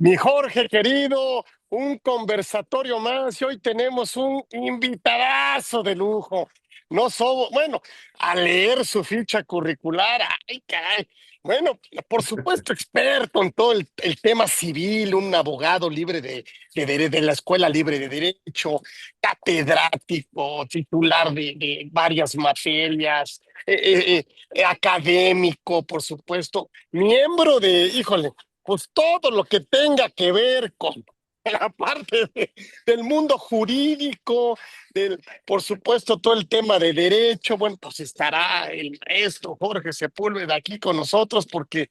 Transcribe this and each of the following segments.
Mi Jorge querido, un conversatorio más y hoy tenemos un invitadazo de lujo. No somos, bueno, a leer su ficha curricular, ay, caray. Bueno, por supuesto, experto en todo el tema civil, un abogado libre de la Escuela Libre de Derecho, catedrático, titular de varias materias, académico, por supuesto, miembro híjole, pues todo lo que tenga que ver con la parte del mundo jurídico, por supuesto, todo el tema de derecho. Bueno, pues estará el maestro Jorge Sepúlveda aquí con nosotros porque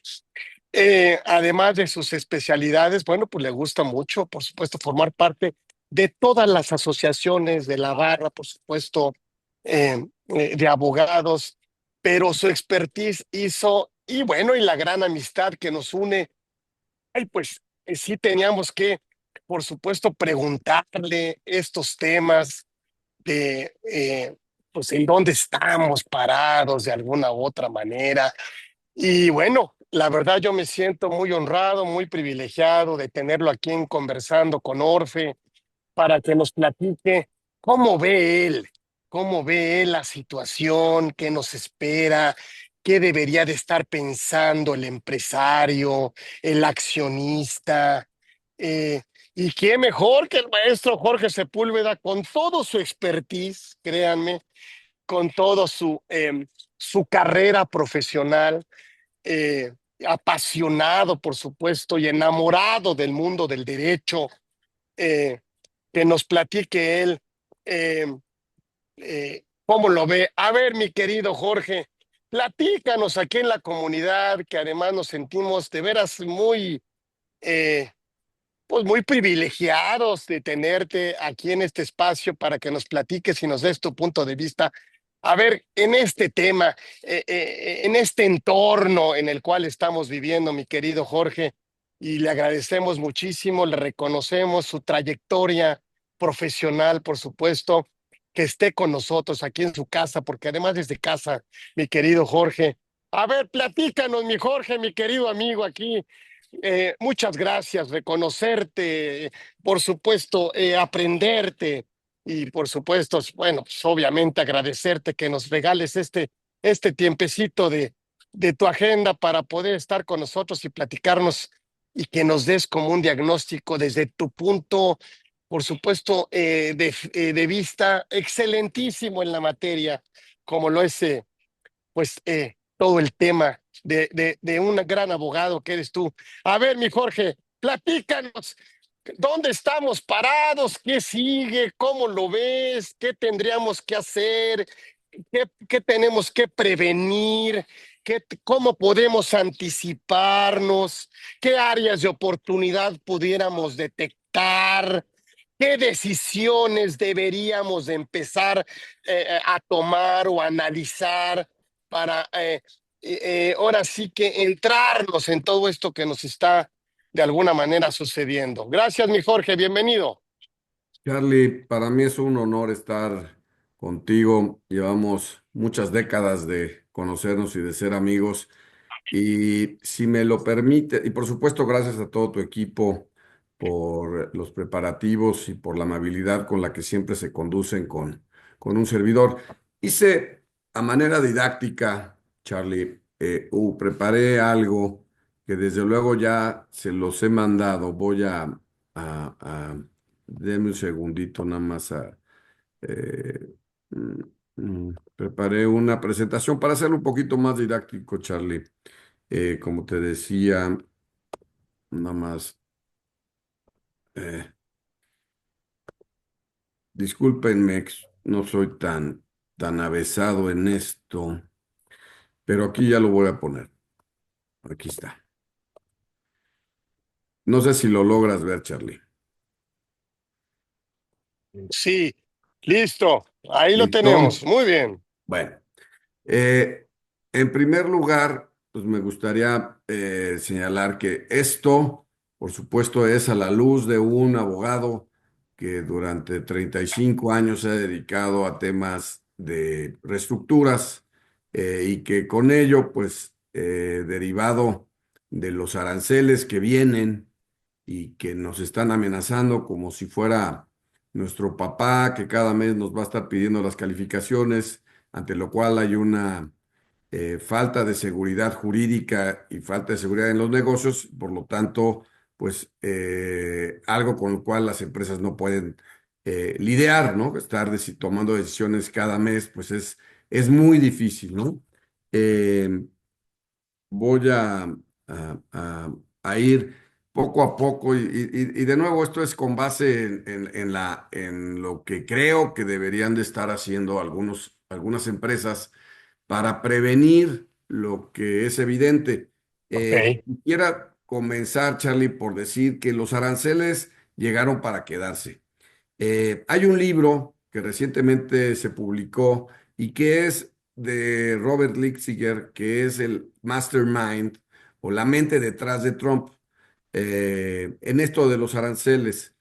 además de sus especialidades, bueno, pues le gusta mucho, por supuesto, formar parte de todas las asociaciones de la barra, por supuesto, de abogados, pero su expertise hizo, y bueno, y la gran amistad que nos une. Ay, pues sí teníamos que, por supuesto, preguntarle estos temas de, pues, en dónde estamos parados de alguna u otra manera. Y bueno, la verdad yo me siento muy honrado, muy privilegiado de tenerlo aquí en Conversando con Orfe para que nos platique cómo ve él, cómo ve él la situación, qué nos espera, qué debería de estar pensando el empresario, el accionista. eh, y qué mejor que el maestro Jorge Sepúlveda, con todo su expertise, créanme, con todo su carrera profesional, eh, apasionado, por supuesto, y enamorado del mundo del derecho, eh, que nos platique él eh, cómo lo ve. A ver, mi querido Jorge, platícanos aquí en la comunidad, que además nos sentimos de veras eh, pues muy privilegiados de tenerte aquí en este espacio para que nos platiques y nos des tu punto de vista. A ver, en este tema, en este entorno en el cual estamos viviendo, mi querido Jorge, y le agradecemos muchísimo, le reconocemos su trayectoria profesional, por supuesto, que esté con nosotros aquí en su casa, porque además desde casa, mi querido Jorge. A ver, platícanos, mi Jorge, mi querido amigo aquí. Muchas gracias, reconocerte, por supuesto, aprenderte y por supuesto, bueno, pues obviamente agradecerte que nos regales este tiempecito de tu agenda para poder estar con nosotros y platicarnos y que nos des como un diagnóstico desde tu punto, por supuesto, de vista excelentísimo en la materia, como lo es pues todo el tema de un gran abogado que eres tú. A ver, mi Jorge, platícanos, ¿dónde estamos parados? ¿Qué sigue? ¿Cómo lo ves? ¿Qué tendríamos que hacer? ¿Qué tenemos que prevenir? ¿Cómo podemos anticiparnos? ¿Qué áreas de oportunidad pudiéramos detectar? ¿Qué decisiones deberíamos de empezar a tomar o analizar para ahora sí que entrarnos en todo esto que nos está de alguna manera sucediendo? Gracias, mi Jorge, bienvenido. Charlie, para mí es un honor estar contigo. Llevamos muchas décadas de conocernos y de ser amigos. Y si me lo permite, y por supuesto gracias a todo tu equipo por los preparativos y por la amabilidad con la que siempre se conducen con un servidor. Hice a manera didáctica, Charlie, preparé algo que desde luego ya se los he mandado. Voy denme un segundito nada más eh, mm, preparé una presentación para hacerlo un poquito más didáctico, Charlie. Como te decía, nada más, eh, discúlpenme, no soy tan avesado en esto, pero aquí ya lo voy a poner. Aquí está. No sé si lo logras ver, Charlie. Sí, listo, ahí lo tenemos, ¿Listo? muy bien. Bueno, eh, en primer lugar, pues me gustaría señalar que esto, por supuesto, es a la luz de un abogado que durante 35 años se ha dedicado a temas de reestructuras y que con ello, pues, derivado de los aranceles que vienen y que nos están amenazando como si fuera nuestro papá, que cada mes nos va a estar pidiendo las calificaciones, ante lo cual hay una falta de seguridad jurídica y falta de seguridad en los negocios, por lo tanto, pues algo con lo cual las empresas no pueden lidiar, ¿no? Estar tomando decisiones cada mes, pues es muy difícil, ¿no? Eh, Voy a ir poco a poco y de nuevo esto es con base en lo que creo que deberían de estar haciendo algunas empresas para prevenir lo que es evidente. Ok. Quisiera comenzar, Charlie, por decir que los aranceles llegaron para quedarse. Hay un libro que recientemente se publicó y que es de Robert Lixiger, que es el mastermind o la mente detrás de Trump en esto de los aranceles.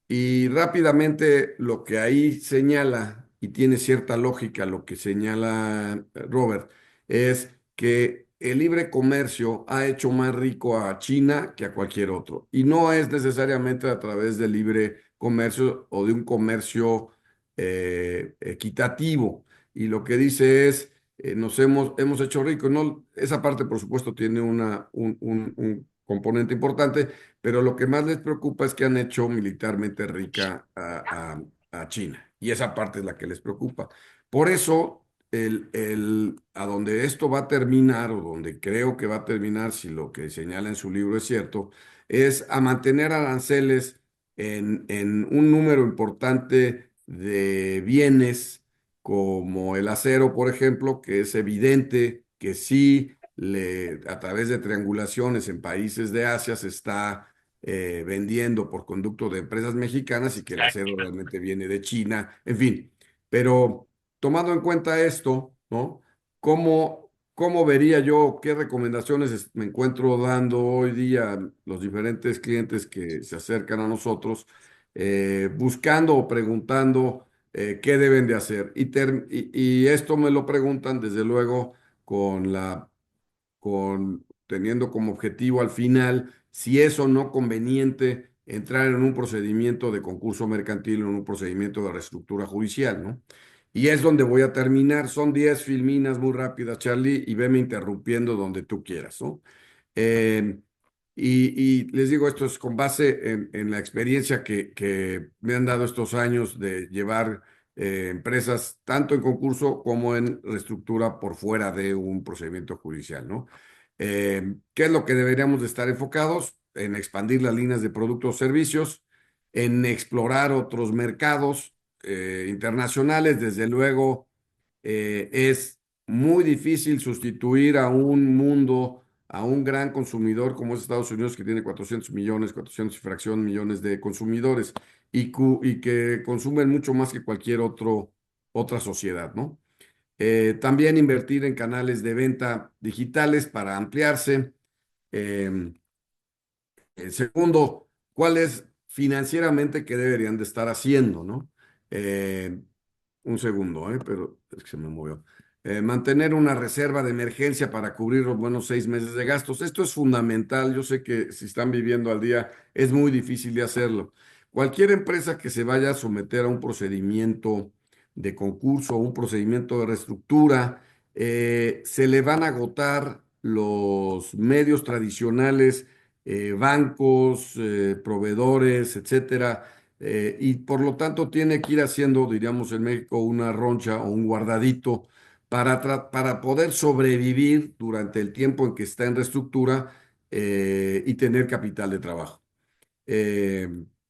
Y rápidamente lo que ahí señala, y tiene cierta lógica lo que señala Robert, es que el libre comercio ha hecho más rico a China que a cualquier otro. Y no es necesariamente a través del libre comercio o de un comercio equitativo. Y lo que dice es, hemos hecho ricos. No, esa parte, por supuesto, tiene un componente importante, pero lo que más les preocupa es que han hecho militarmente rica a China. Y esa parte es la que les preocupa. Por eso, a donde esto va a terminar, o donde creo que va a terminar, si lo que señala en su libro es cierto, es a mantener aranceles en un número importante de bienes, como el acero, por ejemplo, que es evidente que sí a través de triangulaciones en países de Asia se está vendiendo por conducto de empresas mexicanas y que el acero realmente viene de China, en fin. Pero tomando en cuenta esto, ¿no? ¿Cómo vería yo qué recomendaciones me encuentro dando hoy día a los diferentes clientes que se acercan a nosotros, buscando o preguntando qué deben de hacer? Y esto me lo preguntan desde luego con teniendo como objetivo al final, si es o no conveniente entrar en un procedimiento de concurso mercantil o en un procedimiento de reestructura judicial, ¿no? Y es donde voy a terminar. Son 10 filminas muy rápidas, Charlie, y veme interrumpiendo donde tú quieras, ¿no? Eh, y les digo, esto es con base en la experiencia que me han dado estos años de llevar empresas tanto en concurso como en reestructura por fuera de un procedimiento judicial, ¿no? ¿Qué es lo que deberíamos de estar enfocados? En expandir las líneas de productos o servicios, en explorar otros mercados internacionales. Desde luego, es muy difícil sustituir a un mundo, a un gran consumidor como es Estados Unidos, que tiene 400 millones, 400 y fracción millones de consumidores y que consumen mucho más que cualquier otra sociedad, ¿no? También invertir en canales de venta digitales para ampliarse. Eh, Segundo, ¿cuál es financieramente qué deberían de estar haciendo, ¿no? Eh, un segundo, pero es que se me movió. Mantener una reserva de emergencia para cubrir los buenos 6 meses de gastos. Esto es fundamental. Yo sé que si están viviendo al día es muy difícil de hacerlo. Cualquier empresa que se vaya a someter a un procedimiento de concurso o un procedimiento de reestructura, se le van a agotar los medios tradicionales, bancos, proveedores, etcétera, y por lo tanto tiene que ir haciendo, diríamos en México, una roncha o un guardadito para poder sobrevivir durante el tiempo en que está en reestructura y tener capital de trabajo. Eh,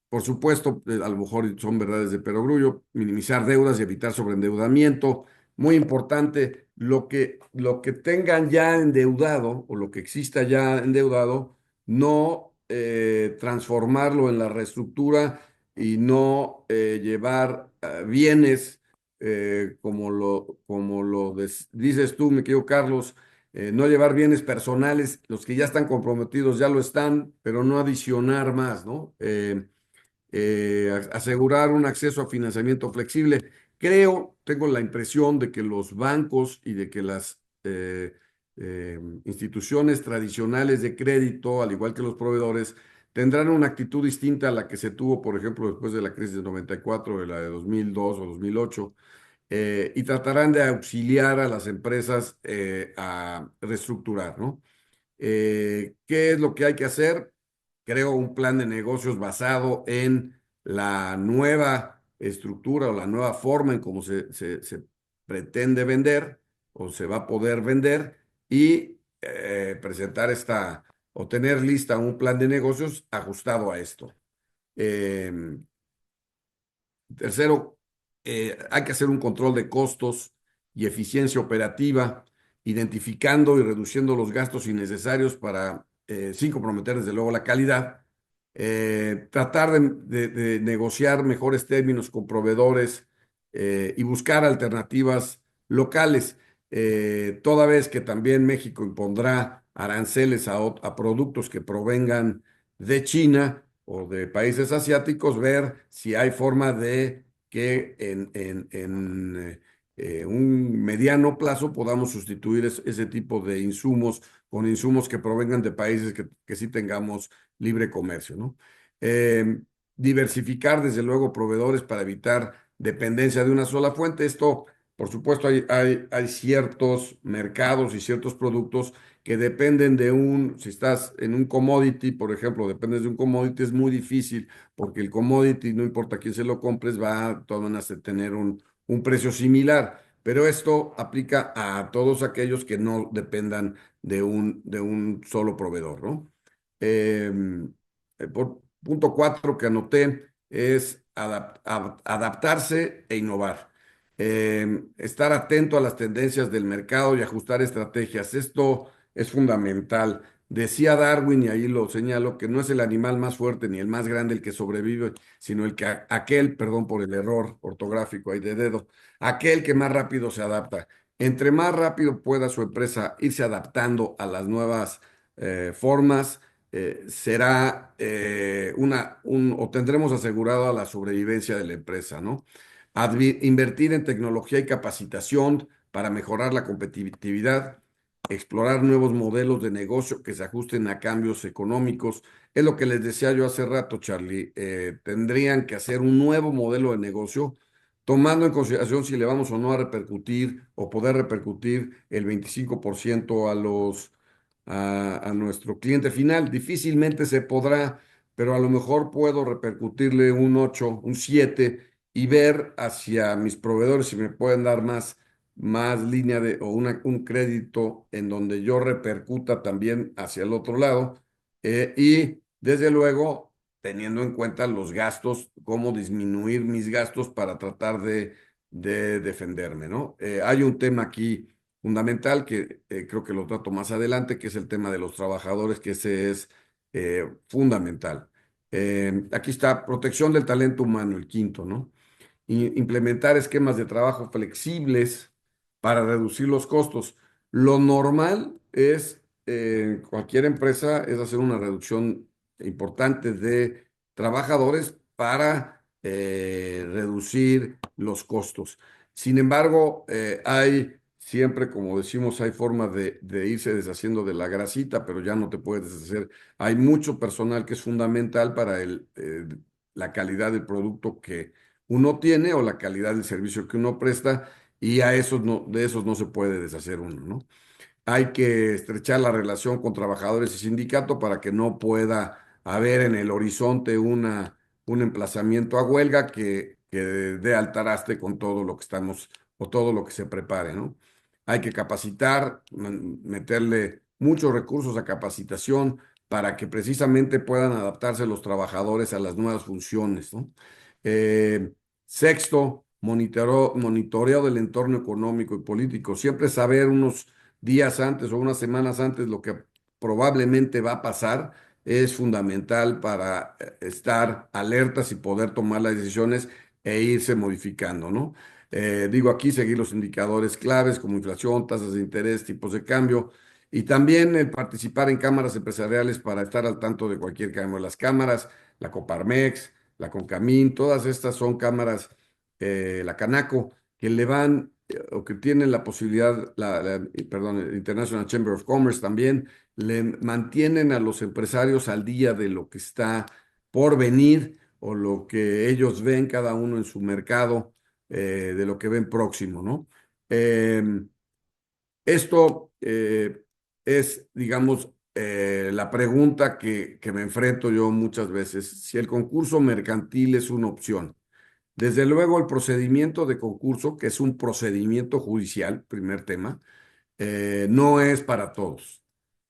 por supuesto, a lo mejor son verdades de perogrullo, minimizar deudas y evitar sobreendeudamiento. Muy importante, lo que tengan ya endeudado o lo que exista ya endeudado, no transformarlo en la reestructura y no llevar bienes, dices tú, mi querido Carlos, no llevar bienes personales, los que ya están comprometidos ya lo están, pero no adicionar más, ¿no? Asegurar un acceso a financiamiento flexible. Tengo la impresión de que los bancos y de que las instituciones tradicionales de crédito, al igual que los proveedores, tendrán una actitud distinta a la que se tuvo, por ejemplo, después de la crisis de 94, de la de 2002 o 2008, y tratarán de auxiliar a las empresas a reestructurar, ¿no? ¿Qué es lo que hay que hacer? Creo un plan de negocios basado en la nueva estructura o la nueva forma en cómo se pretende vender o se va a poder vender y presentar o tener lista un plan de negocios ajustado a esto. Eh, Tercero, hay que hacer un control de costos y eficiencia operativa, identificando y reduciendo los gastos innecesarios para, sin comprometer desde luego la calidad. Tratar de negociar mejores términos con proveedores y buscar alternativas locales, toda vez que también México impondrá aranceles a productos que provengan de China o de países asiáticos, ver si hay forma de que en un mediano plazo podamos sustituir ese tipo de insumos con insumos que provengan de países que sí tengamos libre comercio, ¿no? Eh, Diversificar, desde luego, proveedores para evitar dependencia de una sola fuente. Esto, por supuesto, hay ciertos mercados y ciertos productos que dependen si estás en un commodity, por ejemplo, dependes de un commodity, es muy difícil porque el commodity, no importa quién se lo compres, va a todas maneras a tener un precio similar. Pero esto aplica a todos aquellos que no dependan de un solo proveedor, ¿no? Por punto cuatro que anoté es adaptarse e innovar. Estar atento a las tendencias del mercado y ajustar estrategias. Esto es fundamental. Decía Darwin, y ahí lo señalo, que no es el animal más fuerte ni el más grande el que sobrevive, sino aquel, perdón por el error ortográfico ahí de dedo, aquel que más rápido se adapta. Entre más rápido pueda su empresa irse adaptando a las nuevas formas, será o tendremos asegurado la sobrevivencia de la empresa, ¿no? Invertir en tecnología y capacitación para mejorar la competitividad, explorar nuevos modelos de negocio que se ajusten a cambios económicos. Es lo que les decía yo hace rato, Charlie. Tendrían que hacer un nuevo modelo de negocio, tomando en consideración si le vamos o no a repercutir o poder repercutir el 25% a nuestro cliente final. Difícilmente se podrá, pero a lo mejor puedo repercutirle un 8, un 7 y ver hacia mis proveedores si me pueden dar más línea o un crédito en donde yo repercuta también hacia el otro lado. Y desde luego, teniendo en cuenta los gastos, cómo disminuir mis gastos para tratar de defenderme, ¿no? Hay un tema aquí fundamental que creo que lo trato más adelante, que es el tema de los trabajadores, que ese es fundamental. Aquí está protección del talento humano, el quinto, ¿no? Implementar esquemas de trabajo flexibles para reducir los costos. Lo normal es, cualquier empresa, es hacer una reducción importante de trabajadores para reducir los costos. Sin embargo, hay siempre, como decimos, hay forma de irse deshaciendo de la grasita, pero ya no te puedes deshacer. Hay mucho personal que es fundamental para la calidad del producto que uno tiene o la calidad del servicio que uno presta, y de esos no se puede deshacer uno, ¿no? Hay que estrechar la relación con trabajadores y sindicato para que no pueda haber en el horizonte un emplazamiento a huelga que dé al traste con todo lo que estamos o todo lo que se prepare, ¿no? Hay que capacitar, meterle muchos recursos a capacitación para que precisamente puedan adaptarse los trabajadores a las nuevas funciones, ¿no? Eh, Sexto, monitoreo del entorno económico y político. Siempre saber unos días antes o unas semanas antes lo que probablemente va a pasar es fundamental para estar alertas y poder tomar las decisiones e irse modificando, ¿no? Digo aquí, seguir los indicadores claves como inflación, tasas de interés, tipos de cambio, y también el participar en cámaras empresariales para estar al tanto de cualquier cambio. Las cámaras, la Coparmex, la Concamín, todas estas son cámaras, la Canaco, que le van o que tienen la posibilidad, perdón, el International Chamber of Commerce también, le mantienen a los empresarios al día de lo que está por venir o lo que ellos ven cada uno en su mercado, de lo que ven próximo, ¿no? Em, Esto es, digamos, la pregunta que me enfrento yo muchas veces, si el concurso mercantil es una opción. Desde luego, el procedimiento de concurso, que es un procedimiento judicial, primer tema, no es para todos.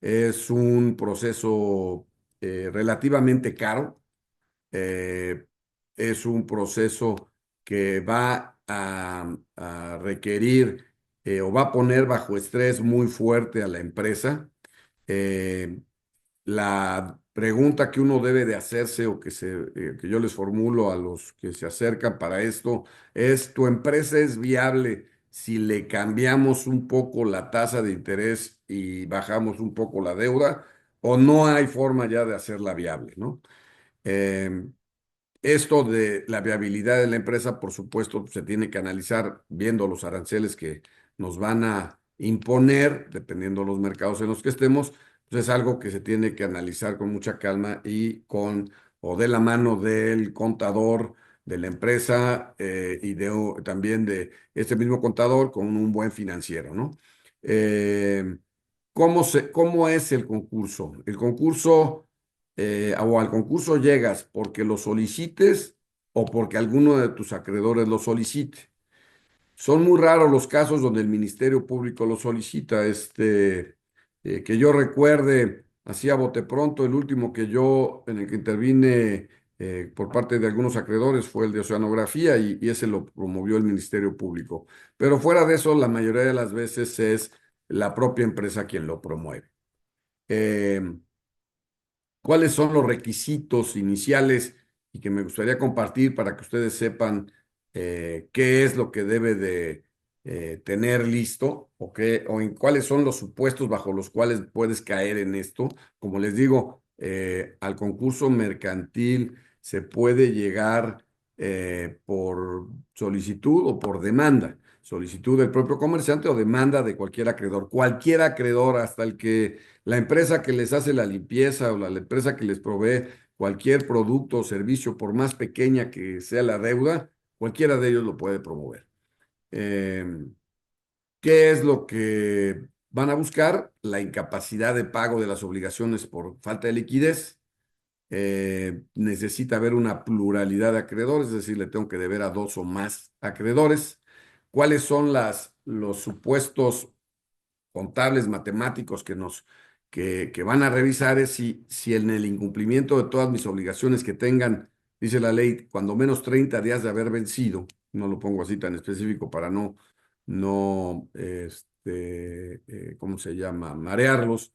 Es un proceso relativamente caro, eh, es un proceso que va a requerir o va a poner bajo estrés muy fuerte a la empresa. Eh, la pregunta que uno debe de hacerse o que yo les formulo a los que se acercan para esto es, ¿tu empresa es viable si le cambiamos un poco la tasa de interés y bajamos un poco la deuda? ¿O no hay forma ya de hacerla viable, ¿no? Em, Esto de la viabilidad de la empresa, por supuesto, se tiene que analizar viendo los aranceles que nos van a imponer, dependiendo de los mercados en los que estemos. Pues es algo que se tiene que analizar con mucha calma y o de la mano del contador de la empresa, también de este mismo contador con un buen financiero, ¿no? Eh, ¿Cómo es el concurso? El concurso, o al concurso llegas porque lo solicites o porque alguno de tus acreedores lo solicite. Son muy raros los casos donde el Ministerio Público lo solicita. Que yo recuerde, así a bote pronto, el último en el que intervine por parte de algunos acreedores fue el de Oceanografía y ese lo promovió el Ministerio Público. Pero fuera de eso, la mayoría de las veces es la propia empresa quien lo promueve. Eh, ¿Cuáles son los requisitos iniciales y que me gustaría compartir para que ustedes sepan qué es lo que debe de tener listo o en cuáles son los supuestos bajo los cuales puedes caer en esto? Como les digo, al concurso mercantil se puede llegar por solicitud o por demanda. Solicitud del propio comerciante o demanda de cualquier acreedor. Cualquier acreedor, hasta la empresa que les hace la limpieza o la empresa que les provee cualquier producto o servicio, por más pequeña que sea la deuda, cualquiera de ellos lo puede promover. Eh, ¿Qué es lo que van a buscar? La incapacidad de pago de las obligaciones por falta de liquidez. Necesita haber una pluralidad de acreedores, es decir, le tengo que deber a dos o más acreedores. ¿Cuáles son los supuestos contables, matemáticos que van a revisar? Es si en el incumplimiento de todas mis obligaciones que tengan, dice la ley, cuando menos 30 días de haber vencido, no lo pongo así tan específico para ¿cómo se llama? Marearlos.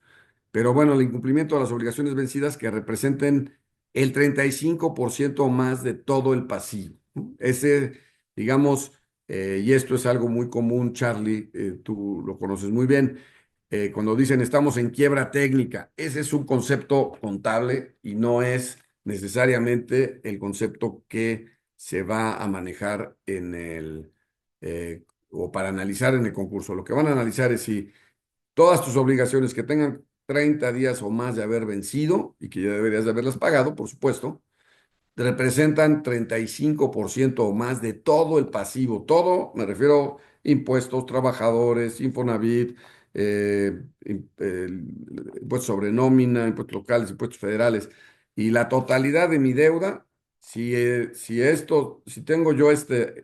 Pero bueno, el incumplimiento de las obligaciones vencidas que representen el 35% o más de todo el pasivo, ¿no? Digamos, y esto es algo muy común, Charlie, tú lo conoces muy bien, cuando dicen estamos en quiebra técnica, ese es un concepto contable y no es necesariamente el concepto que se va a manejar o para analizar en el concurso. Lo que van a analizar es si todas tus obligaciones que tengan 30 días o más de haber vencido y que ya deberías de haberlas pagado, por supuesto, representan 35% o más de todo el pasivo. Todo, me refiero impuestos, trabajadores, Infonavit, impuestos sobre nómina, impuestos locales, impuestos federales. Y la totalidad de mi deuda, si tengo yo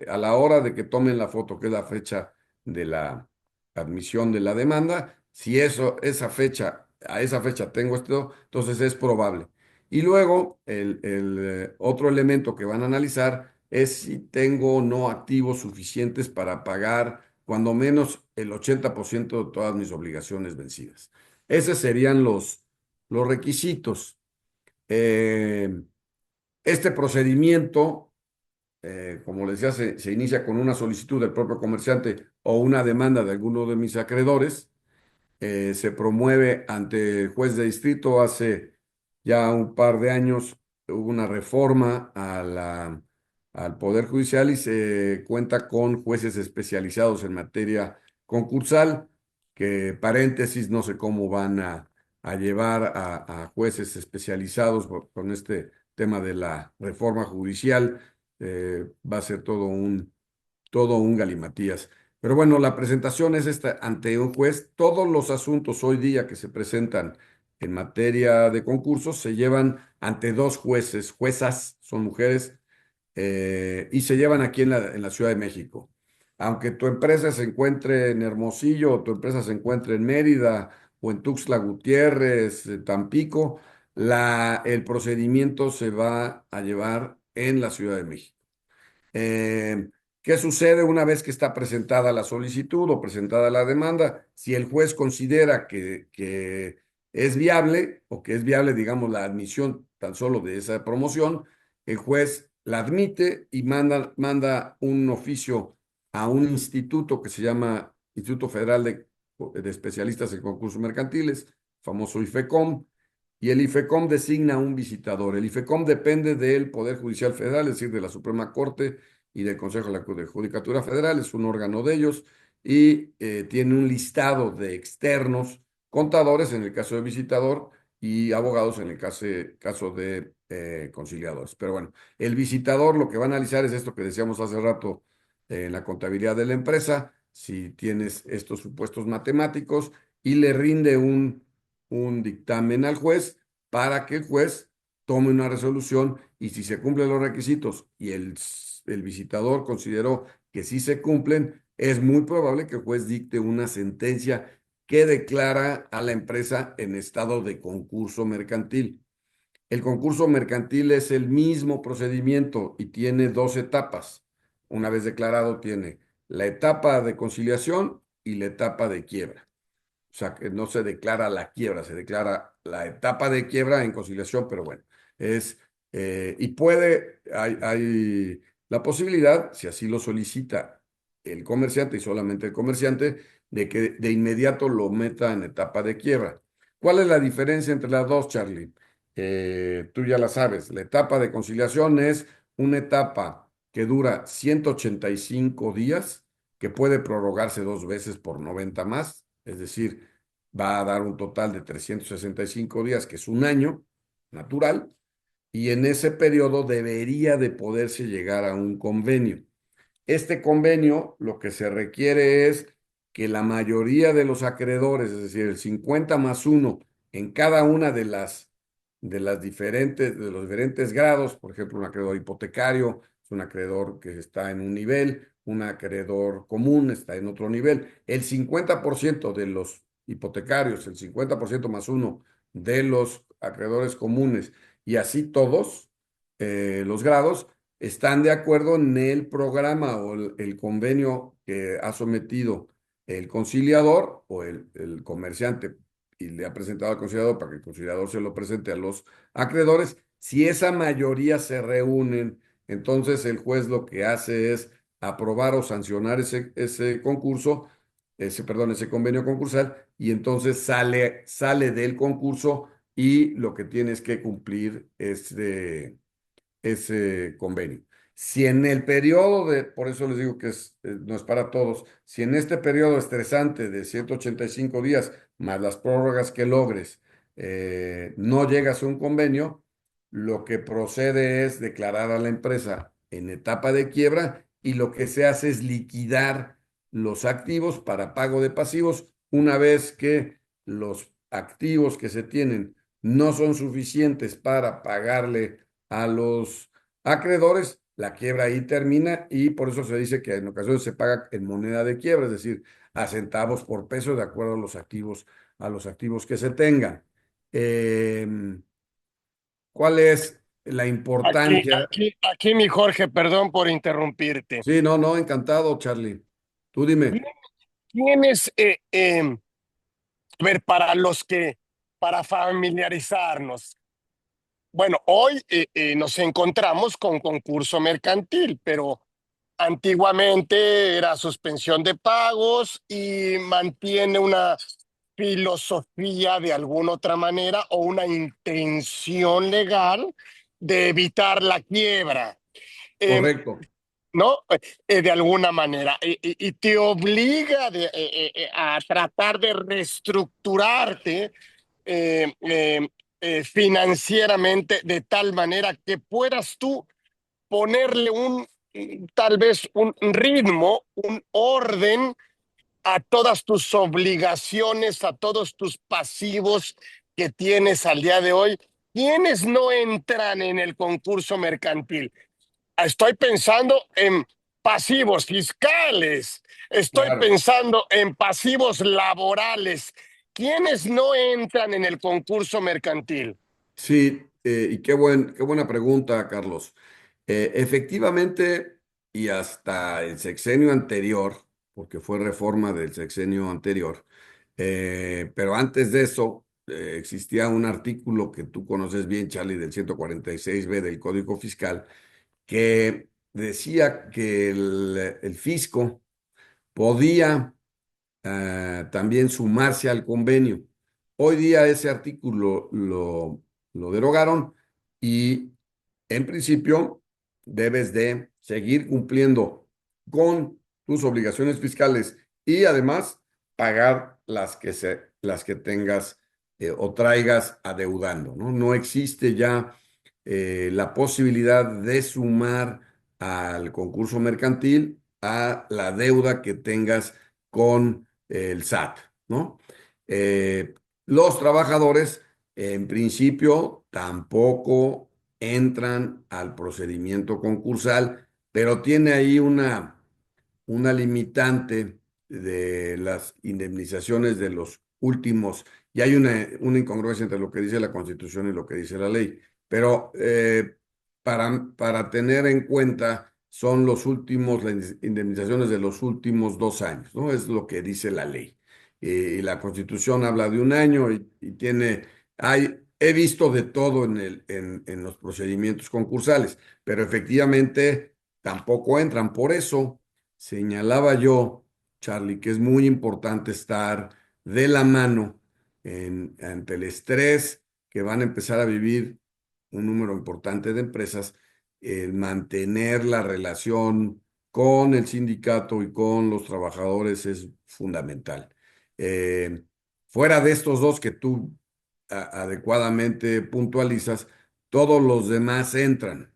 a la hora de que tomen la foto, que es la fecha de la admisión de la demanda, si a esa fecha tengo esto, entonces es probable. Y luego, el otro elemento que van a analizar es si tengo o no activos suficientes para pagar cuando menos el 80% de todas mis obligaciones vencidas. Esos serían los requisitos. Eh, este procedimiento, como les decía, se inicia con una solicitud del propio comerciante o una demanda de alguno de mis acreedores. Se promueve ante el juez de distrito. Hace ya un par de años hubo una reforma al Poder Judicial y se cuenta con jueces especializados en materia concursal, que paréntesis, no sé cómo van a llevar a jueces especializados con este tema de la reforma judicial. Va a ser todo un galimatías. Pero bueno, la presentación es esta ante un juez. Todos los asuntos hoy día que se presentan en materia de concursos se llevan ante dos jueces, juezas, son mujeres, y se llevan aquí en la Ciudad de México. Aunque tu empresa se encuentre en Hermosillo, o tu empresa se encuentre en Mérida o en Tuxtla Gutiérrez, Tampico, el procedimiento se va a llevar en la Ciudad de México. Eh, ¿Qué sucede una vez que está presentada la solicitud o presentada la demanda? Si el juez considera que es viable o que es viable, digamos, la admisión tan solo de esa promoción, el juez la admite y manda un oficio a un instituto que se llama Instituto Federal de Especialistas en Concursos Mercantiles, famoso IFECOM, y el IFECOM designa un visitador. El IFECOM depende del Poder Judicial Federal, es decir, de la Suprema Corte y del Consejo de Judicatura Federal, es un órgano de ellos y tiene un listado de externos, contadores en el caso de visitador y abogados en el caso de conciliadores. Pero bueno, el visitador lo que va a analizar es esto que decíamos hace rato en la contabilidad de la empresa, si tienes estos supuestos matemáticos y le rinde un dictamen al juez para que el juez tome una resolución y si se cumplen los requisitos y el visitador consideró que sí se cumplen, es muy probable que el juez dicte una sentencia que declara a la empresa en estado de concurso mercantil. El concurso mercantil es el mismo procedimiento y tiene dos etapas. Una vez declarado, tiene la etapa de conciliación y la etapa de quiebra. O sea, que no se declara la quiebra, se declara la etapa de quiebra en conciliación, pero bueno, hay la posibilidad, si así lo solicita el comerciante y solamente el comerciante, de que de inmediato lo meta en etapa de quiebra. ¿Cuál es la diferencia entre las dos, Charlie? Tú ya la sabes, la etapa de conciliación es una etapa que dura 185 días, que puede prorrogarse dos veces por 90 más, es decir, va a dar un total de 365 días, que es un año natural, y en ese periodo debería de poderse llegar a un convenio. Este convenio lo que se requiere es que la mayoría de los acreedores, es decir, el 50 más uno en cada una de los diferentes grados, por ejemplo, un acreedor hipotecario es un acreedor que está en un nivel, un acreedor común está en otro nivel. El 50% de los hipotecarios, el 50% más uno de los acreedores comunes y así todos los grados están de acuerdo en el programa o el convenio que ha sometido el conciliador o el comerciante y le ha presentado al conciliador para que el conciliador se lo presente a los acreedores. Si esa mayoría se reúnen, entonces el juez lo que hace es aprobar o sancionar ese concurso, ese convenio concursal, y entonces sale del concurso y lo que tienes que cumplir es ese convenio. Si en el periodo por eso les digo que no es para todos, si en este periodo estresante de 185 días, más las prórrogas que logres, no llegas a un convenio, lo que procede es declarar a la empresa en etapa de quiebra y lo que se hace es liquidar los activos para pago de pasivos una vez que los activos que se tienen no son suficientes para pagarle a los acreedores, la quiebra ahí termina y por eso se dice que en ocasiones se paga en moneda de quiebra, es decir, a centavos por peso de acuerdo a los activos que se tengan. Eh, ¿Cuál es la importancia? Aquí, mi Jorge, perdón por interrumpirte. Sí, no, no, encantado, Charlie. Tú dime. Tienes, a ver, para familiarizarnos. Bueno, hoy nos encontramos con concurso mercantil, pero antiguamente era suspensión de pagos y mantiene una filosofía de alguna otra manera o una intención legal de evitar la quiebra. Eh, Correcto. ¿No? De alguna manera, y te obliga a tratar de reestructurarte financieramente de tal manera que puedas tú ponerle tal vez un ritmo, un orden a todas tus obligaciones, a todos tus pasivos que tienes al día de hoy. ¿Quiénes no entran en el concurso mercantil? Estoy pensando en pasivos fiscales, estoy Claro. pensando en pasivos laborales. ¿Quiénes no entran en el concurso mercantil? Sí, y qué buena pregunta, Carlos. Efectivamente, y hasta el sexenio anterior, porque fue reforma del sexenio anterior, pero antes de eso existía un artículo que tú conoces bien, Charlie, del 146B del Código Fiscal, que decía que el fisco podía también sumarse al convenio. Hoy día ese artículo lo derogaron y en principio debes de seguir cumpliendo con tus obligaciones fiscales y además pagar las que tengas o traigas adeudando, ¿no? No existe ya la posibilidad de sumar al concurso mercantil a la deuda que tengas con el SAT, ¿no? Eh, los trabajadores, en principio, tampoco entran al procedimiento concursal, pero tiene ahí una limitante de las indemnizaciones de los últimos, y hay una incongruencia entre lo que dice la Constitución y lo que dice la ley, pero para tener en cuenta son los últimos, las indemnizaciones de los últimos 2 años, ¿no? Es lo que dice la ley. Y la Constitución habla de un año y he visto de todo en los procedimientos concursales, pero efectivamente tampoco entran. Por eso señalaba yo, Charlie, que es muy importante estar de la mano ante el estrés que van a empezar a vivir un número importante de empresas, el mantener la relación con el sindicato y con los trabajadores es fundamental. Eh, Fuera de estos dos que tú adecuadamente puntualizas, todos los demás entran,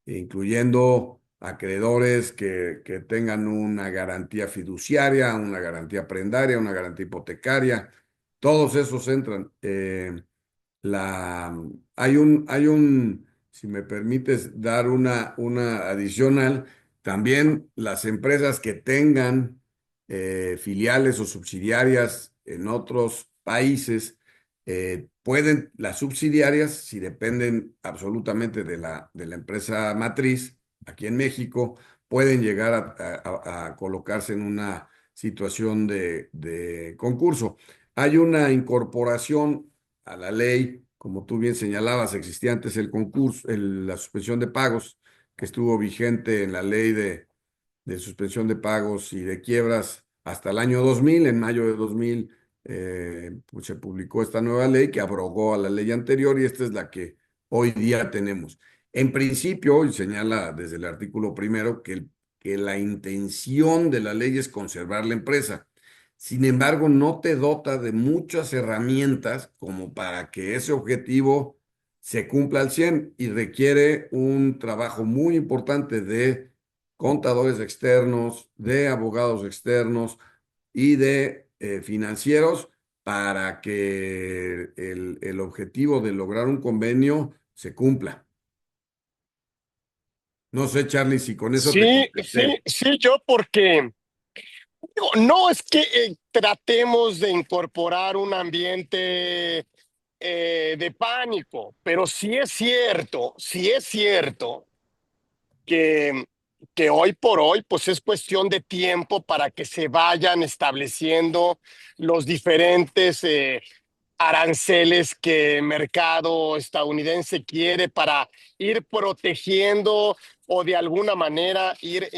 incluyendo acreedores que tengan una garantía fiduciaria, una garantía prendaria, una garantía hipotecaria, todos esos entran. La, si me permites dar una adicional, también las empresas que tengan filiales o subsidiarias en otros países, las subsidiarias, si dependen absolutamente de la empresa matriz, aquí en México, pueden llegar a colocarse en una situación de concurso. Hay una incorporación a la ley, como tú bien señalabas, existía antes el concurso, la suspensión de pagos, que estuvo vigente en la ley de suspensión de pagos y de quiebras hasta el año 2000. En mayo de 2000 pues se publicó esta nueva ley que abrogó a la ley anterior y esta es la que hoy día tenemos. En principio, y señala desde el artículo primero que la intención de la ley es conservar la empresa. Sin embargo, no te dota de muchas herramientas como para que ese objetivo se cumpla al 100 y requiere un trabajo muy importante de contadores externos, de abogados externos y de financieros para que el objetivo de lograr un convenio se cumpla. No sé, Charlie, si con eso te Sí, sí, contesté. sí, yo porque digo, no es que tratemos de incorporar un ambiente de pánico, pero sí es cierto que, que hoy por hoy, pues es cuestión de tiempo para que se vayan estableciendo los diferentes aranceles que el mercado estadounidense quiere para ir protegiendo o de alguna manera ir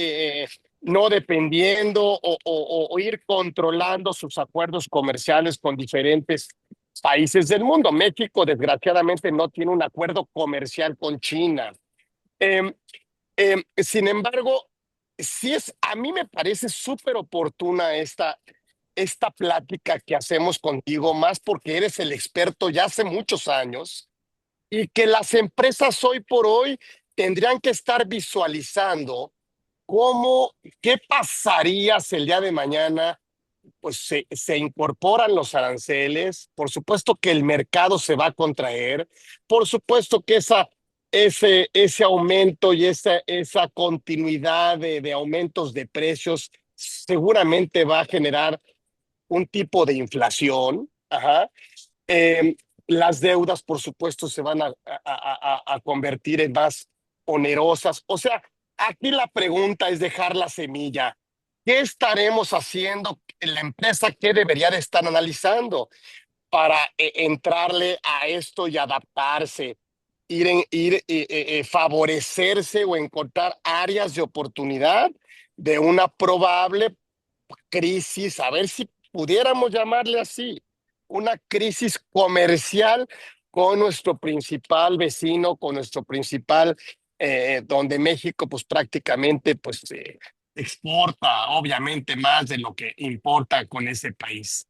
no dependiendo o ir controlando sus acuerdos comerciales con diferentes países del mundo. México, desgraciadamente, no tiene un acuerdo comercial con China. Eh, Sin embargo, a mí me parece súper oportuna esta. esta plática que hacemos contigo, más porque eres el experto ya hace muchos años y que las empresas hoy por hoy tendrían que estar visualizando cómo, qué pasaría si el día de mañana pues se incorporan los aranceles, por supuesto que el mercado se va a contraer, por supuesto que ese aumento y esa continuidad de aumentos de precios seguramente va a generar un tipo de inflación. Ajá. Eh, las deudas, por supuesto, se van a convertir en más onerosas. O sea, aquí la pregunta es dejar la semilla. ¿Qué estaremos haciendo en la empresa? ¿Qué debería de estar analizando para entrarle a esto y adaptarse? Favorecerse o encontrar áreas de oportunidad de una probable crisis, a ver si pudiéramos llamarle así, una crisis comercial con nuestro principal vecino, con nuestro principal, donde México pues prácticamente pues exporta obviamente más de lo que importa con ese país.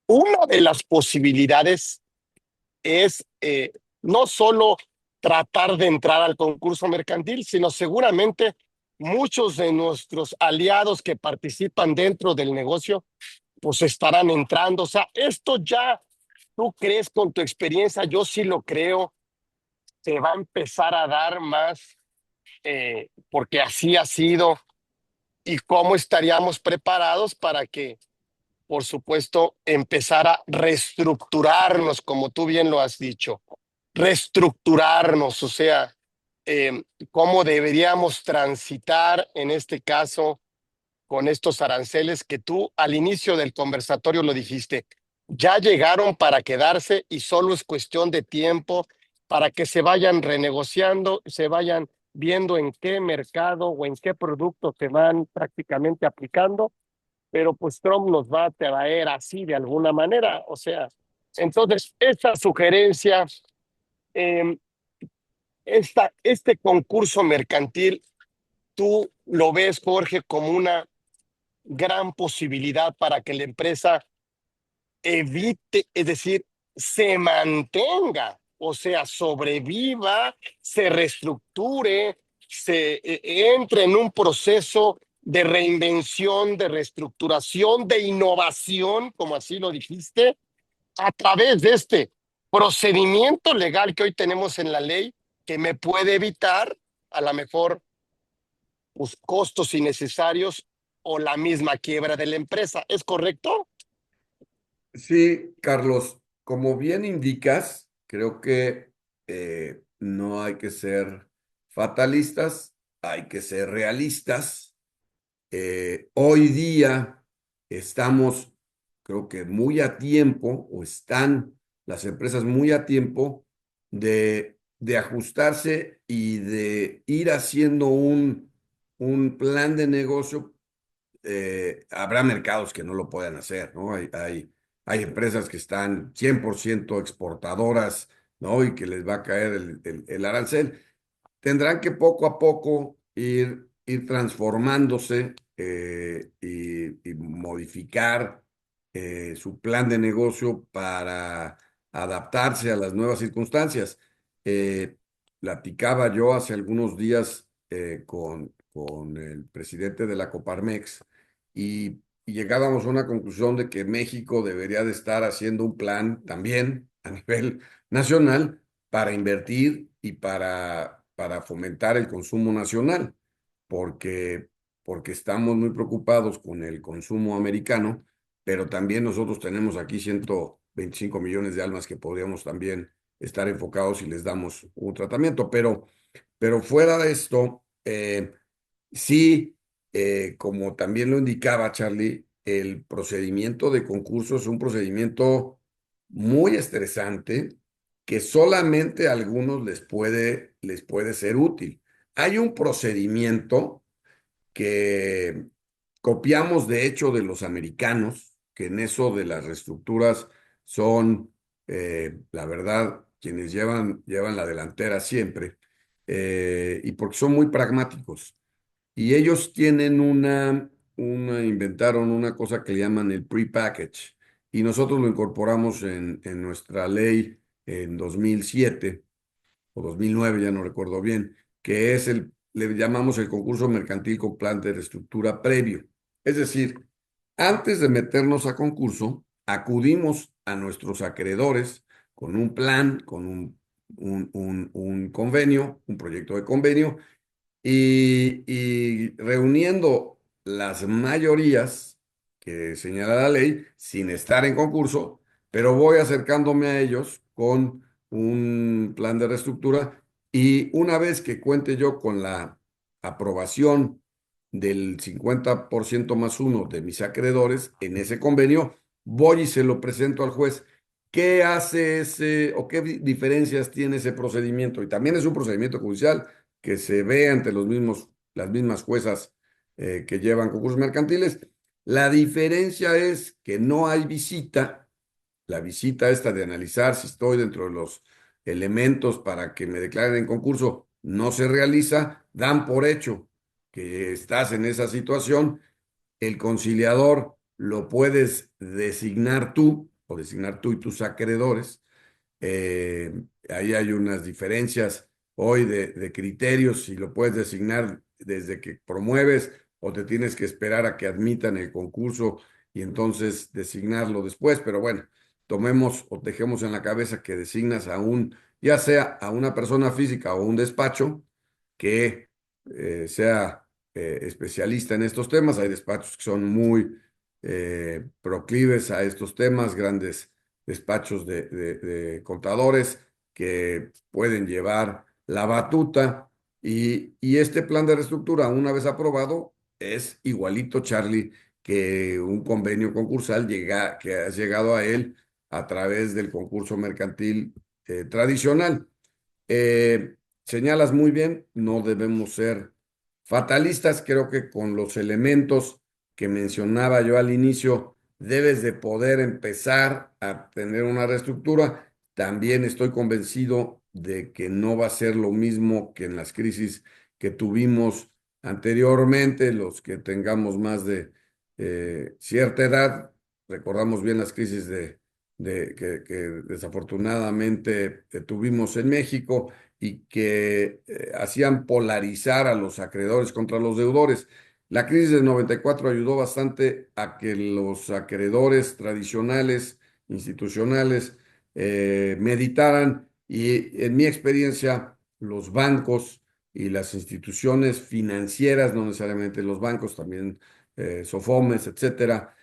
Una de las posibilidades es no solo tratar de entrar al concurso mercantil, sino seguramente muchos de nuestros aliados que participan dentro del negocio, pues estarán entrando. O sea, esto ya, tú crees con tu experiencia, yo sí lo creo, se va a empezar a dar más, porque así ha sido, y cómo estaríamos preparados para que por supuesto, empezar a reestructurarnos, como tú bien lo has dicho, reestructurarnos, o sea, eh, cómo deberíamos transitar en este caso con estos aranceles que tú al inicio del conversatorio lo dijiste, ya llegaron para quedarse y solo es cuestión de tiempo para que se vayan renegociando, se vayan viendo en qué mercado o en qué producto se van prácticamente aplicando, pero pues Trump nos va a traer así de alguna manera. O sea, entonces esta sugerencia, eh, este concurso mercantil, tú lo ves, Jorge, como una gran posibilidad para que la empresa evite, es decir, se mantenga, o sea, sobreviva, se reestructure, entre en un proceso de reinvención, de reestructuración, de innovación, como así lo dijiste, a través de este procedimiento legal que hoy tenemos en la ley, que me puede evitar a lo mejor pues, costos innecesarios o la misma quiebra de la empresa. ¿Es correcto? Sí, Carlos, como bien indicas, creo que no hay que ser fatalistas, hay que ser realistas. Hoy día estamos, creo que muy a tiempo, o están las empresas muy a tiempo de ajustarse y de ir haciendo un plan de negocio. Habrá mercados que no lo puedan hacer, ¿no? Hay empresas que están 100% exportadoras, ¿no? Y que les va a caer el arancel. Tendrán que poco a poco ir transformándose y modificar su plan de negocio para adaptarse a las nuevas circunstancias. Eh, Platicaba yo hace algunos días con el presidente de la Coparmex y llegábamos a una conclusión de que México debería de estar haciendo un plan también a nivel nacional para invertir y para fomentar el consumo nacional, porque, porque estamos muy preocupados con el consumo americano, pero también nosotros tenemos aquí 125 millones de almas que podríamos también estar enfocados si les damos un tratamiento, pero fuera de esto, sí, como también lo indicaba Charlie, el procedimiento de concurso es un procedimiento muy estresante que solamente a algunos les puede ser útil. Hay un procedimiento que copiamos de hecho de los americanos, que en eso de las reestructuras son, la verdad, quienes llevan la delantera siempre, y porque son muy pragmáticos. Y ellos tienen inventaron una cosa que le llaman el pre-package y nosotros lo incorporamos en nuestra ley en 2007 o 2009, ya no recuerdo bien, que es le llamamos el concurso mercantil con plan de reestructura previo. Es decir, antes de meternos a concurso, acudimos a nuestros acreedores con un plan, con un convenio, un proyecto de convenio, y reuniendo las mayorías que señala la ley, sin estar en concurso, pero voy acercándome a ellos con un plan de reestructura y una vez que cuente yo con la aprobación del 50% más uno de mis acreedores en ese convenio, voy y se lo presento al juez. ¿Qué hace ese o qué diferencias tiene ese procedimiento? Y también es un procedimiento judicial que se ve ante las mismas juezas que llevan concursos mercantiles. La diferencia es que no hay visita, la visita esta de analizar si estoy dentro de los elementos para que me declaren en concurso no se realiza, dan por hecho que estás en esa situación, el conciliador lo puedes designar tú o designar tú y tus acreedores. Eh, Ahí hay unas diferencias hoy de criterios, si lo puedes designar desde que promueves o te tienes que esperar a que admitan el concurso y entonces designarlo después, pero bueno, tomemos o dejemos en la cabeza que designas ya sea a una persona física o un despacho que sea especialista en estos temas. Hay despachos que son muy proclives a estos temas, grandes despachos de contadores que pueden llevar la batuta y este plan de reestructura, una vez aprobado, es igualito, Charlie, que un convenio concursal que has llegado a él a través del concurso mercantil tradicional. Eh, Señalas muy bien, no debemos ser fatalistas. Creo que con los elementos que mencionaba yo al inicio, debes de poder empezar a tener una reestructura. También estoy convencido de que no va a ser lo mismo que en las crisis que tuvimos anteriormente, los que tengamos más de cierta edad. Recordamos bien las crisis que desafortunadamente tuvimos en México y que hacían polarizar a los acreedores contra los deudores. La crisis del 94 ayudó bastante a que los acreedores tradicionales, institucionales, meditaran y en mi experiencia los bancos y las instituciones financieras, no necesariamente los bancos, también Sofomes, etcétera,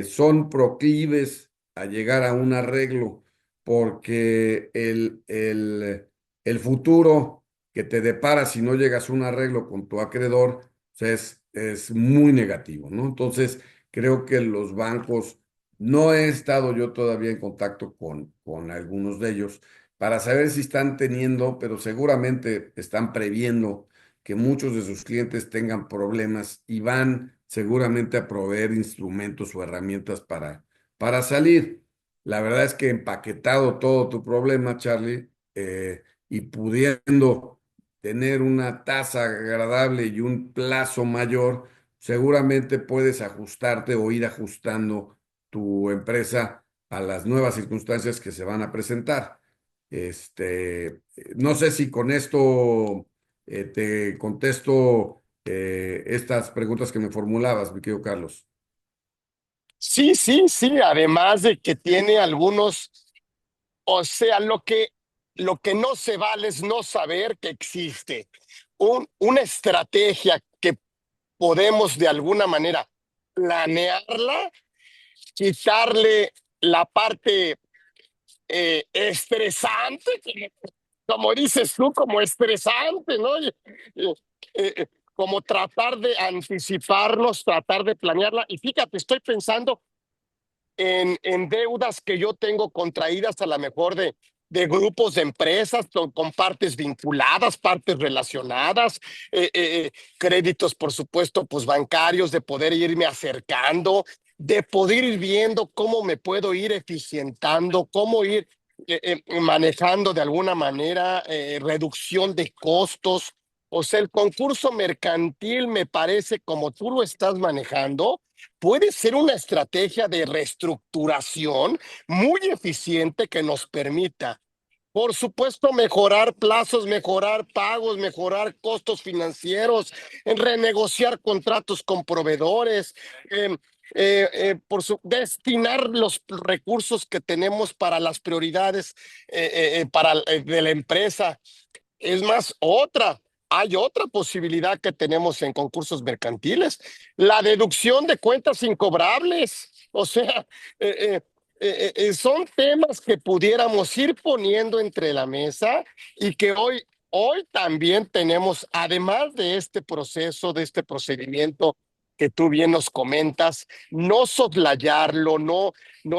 son proclives a llegar a un arreglo, porque el futuro que te depara si no llegas a un arreglo con tu acreedor es muy negativo, ¿no? Entonces, creo que los bancos, no he estado yo todavía en contacto con algunos de ellos para saber si están teniendo, pero seguramente están previendo que muchos de sus clientes tengan problemas y van seguramente a proveer instrumentos o herramientas para salir. La verdad es que empaquetado todo tu problema, Charlie, y pudiendo tener una tasa agradable y un plazo mayor, seguramente puedes ajustarte o ir ajustando tu empresa a las nuevas circunstancias que se van a presentar. No sé si con esto te contesto estas preguntas que me formulabas, mi querido Carlos. Sí, sí, sí, además de que tiene algunos, o sea, lo que no se vale es no saber que existe una estrategia que podemos de alguna manera planearla, quitarle la parte estresante, como dices tú, como estresante, ¿no? Como tratar de anticiparnos, tratar de planearla. Y fíjate, estoy pensando en deudas que yo tengo contraídas a lo mejor de grupos de empresas con partes vinculadas, partes relacionadas, créditos, por supuesto, pues bancarios, de poder irme acercando, de poder ir viendo cómo me puedo ir eficientando, cómo ir manejando de alguna manera reducción de costos. O sea, el concurso mercantil me parece, como tú lo estás manejando, puede ser una estrategia de reestructuración muy eficiente que nos permita, por supuesto, mejorar plazos, mejorar pagos, mejorar costos financieros, en renegociar contratos con proveedores, eh, destinar los recursos que tenemos para las prioridades de la empresa. Es más, hay otra posibilidad que tenemos en concursos mercantiles, la deducción de cuentas incobrables. O sea, eh, son temas que pudiéramos ir poniendo entre la mesa y que hoy también tenemos, además de este proceso, de este procedimiento que tú bien nos comentas, no soslayarlo, no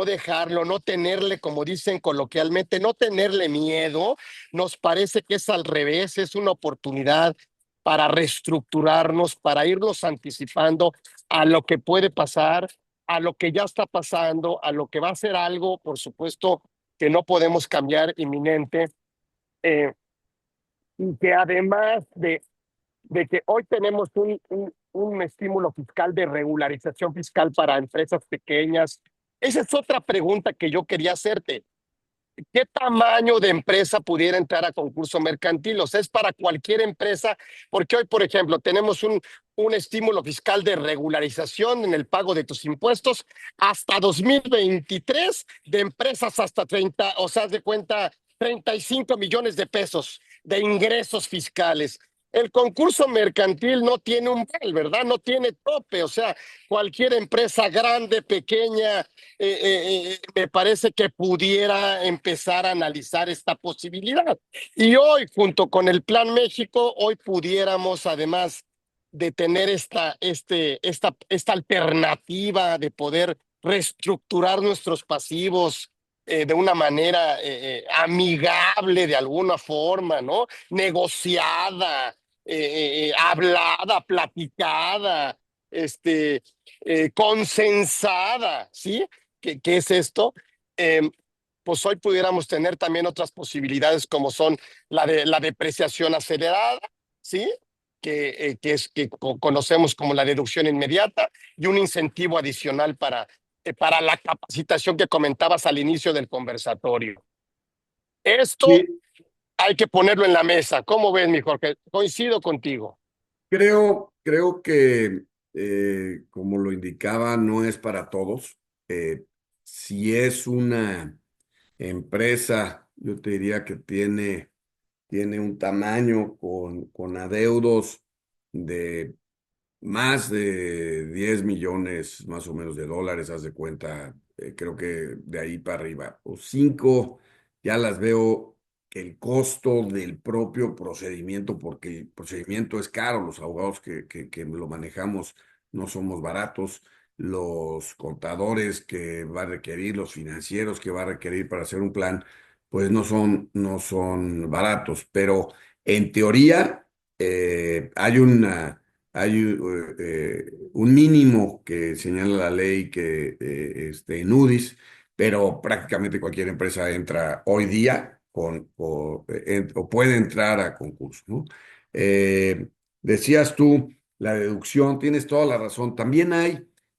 dejarlo, no tenerle, como dicen coloquialmente, no tenerle miedo. Nos parece que es al revés, es una oportunidad para reestructurarnos, para irnos anticipando a lo que puede pasar, a lo que ya está pasando, a lo que va a ser algo, por supuesto, que no podemos cambiar inminente, eh, y que además de que hoy tenemos un estímulo fiscal de regularización fiscal para empresas pequeñas. Esa es otra pregunta que yo quería hacerte. ¿Qué tamaño de empresa pudiera entrar a concurso mercantil? O sea, es para cualquier empresa, porque hoy, por ejemplo, tenemos un estímulo fiscal de regularización en el pago de tus impuestos hasta 2023 de empresas hasta 30, o sea, haz de cuenta, 35 millones de pesos de ingresos fiscales. El concurso mercantil no tiene umbral, ¿verdad? No tiene tope, o sea, cualquier empresa grande, pequeña, me parece que pudiera empezar a analizar esta posibilidad. Y hoy, junto con el Plan México, hoy pudiéramos, además de tener esta alternativa de poder reestructurar nuestros pasivos de una manera amigable de alguna forma, ¿no? Negociada, hablada, platicada, consensada, ¿sí? ¿Qué es esto? Eh, pues hoy pudiéramos tener también otras posibilidades como son la depreciación acelerada, ¿sí? Que conocemos como la deducción inmediata y un incentivo adicional para la capacitación que comentabas al inicio del conversatorio. Esto Sí, hay que ponerlo en la mesa. ¿Cómo ves, mi Jorge? Coincido contigo. creo que, como lo indicaba, no es para todos. Si es una empresa, yo te diría que tiene un tamaño con adeudos de más de 10 millones más o menos de dólares, haz de cuenta, creo que de ahí para arriba, o 5, ya las veo que el costo del propio procedimiento, porque el procedimiento es caro, los abogados que lo manejamos no somos baratos, los contadores que va a requerir, los financieros que va a requerir para hacer un plan, pues no son baratos, pero en teoría hay un mínimo que señala la ley que en UDIs, pero prácticamente cualquier empresa entra hoy día o puede entrar a concurso, ¿no? Eh, Decías tú, la deducción, tienes toda la razón. También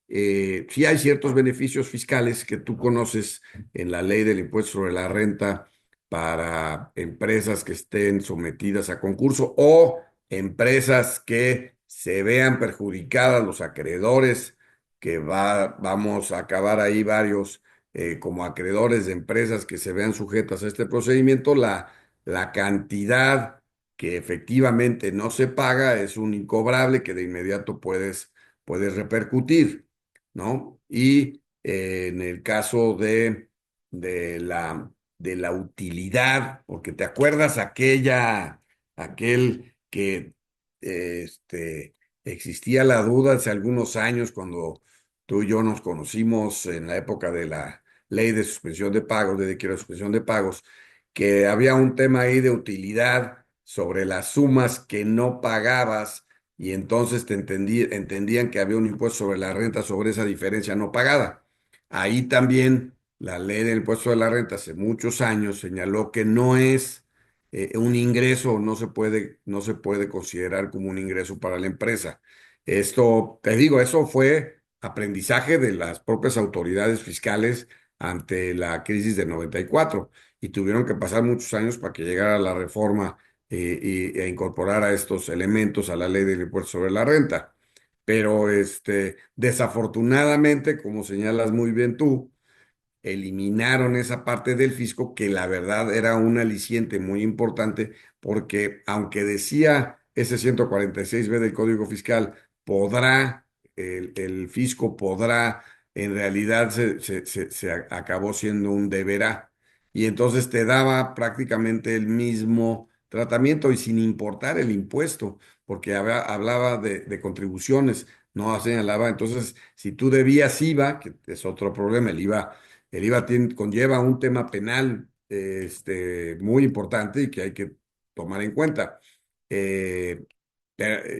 sí hay ciertos beneficios fiscales que tú conoces en la ley del impuesto sobre la renta para empresas que estén sometidas a concurso o empresas que se vean perjudicadas, los acreedores, que vamos a acabar ahí varios como acreedores de empresas que se vean sujetas a este procedimiento, la cantidad que efectivamente no se paga es un incobrable que de inmediato puedes repercutir, ¿no? Y en el caso de la utilidad, porque te acuerdas aquel que existía la duda hace algunos años cuando tú y yo nos conocimos en la época de la ley de suspensión de pagos, de quiero suspensión de pagos, que había un tema ahí de utilidad sobre las sumas que no pagabas y entonces entendían que había un impuesto sobre la renta sobre esa diferencia no pagada. Ahí también la ley del impuesto de la renta hace muchos años señaló que no es un ingreso no se puede considerar como un ingreso para la empresa. Esto, te digo, eso fue aprendizaje de las propias autoridades fiscales ante la crisis de 94 y tuvieron que pasar muchos años para que llegara la reforma e incorporara estos elementos a la ley del impuesto sobre la renta. Pero desafortunadamente, como señalas muy bien tú, eliminaron esa parte del fisco que la verdad era un aliciente muy importante porque aunque decía ese 146B del Código Fiscal, podrá, el fisco podrá, en realidad se acabó siendo un deberá. Y entonces te daba prácticamente el mismo tratamiento y sin importar el impuesto, porque hablaba de contribuciones, no señalaba, entonces si tú debías IVA, que es otro problema, el IVA conlleva un tema penal muy importante y que hay que tomar en cuenta. Eh,